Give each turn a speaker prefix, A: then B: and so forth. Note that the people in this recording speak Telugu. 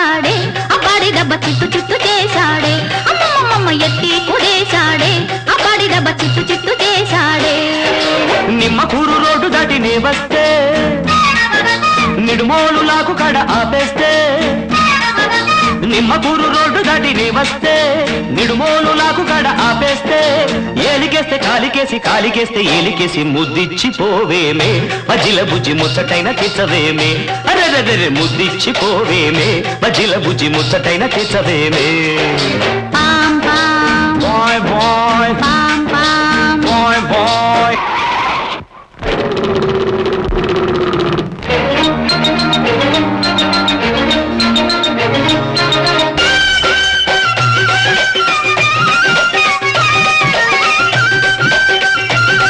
A: చేశాడే అబ్బాడి దెబ్బ చిత్తు చిత్తు చేశాడే అమ్మమ్మమ్మ ఎత్తి కుదేశాడే అబ్బాడి దెబ్బ చిత్తు చిత్తు చేశాడే
B: నిమ్మకూరు రోడ్డు దాటి నే వస్తే నిడుమోలు లాకు కడ ఆపేస్తే నిమ్మకూరు రోడ్డు దాటి నే వస్తే నిడుమోలు లాకు కడ ఆపేస్తే ఏలికేస్తే కాలికేసి కాలికేస్తే ఏలికేసి ముద్దిచ్చి పోవేమే మజిల బుజ్జి ముచ్చటైన తెచ్చవేమే అరెరెరె ముద్దిచ్చి పోవేమే మజిల బుజ్జి ముచ్చటైన తెచ్చవేమే
A: పాం పాం
B: బాయ్ బాయ్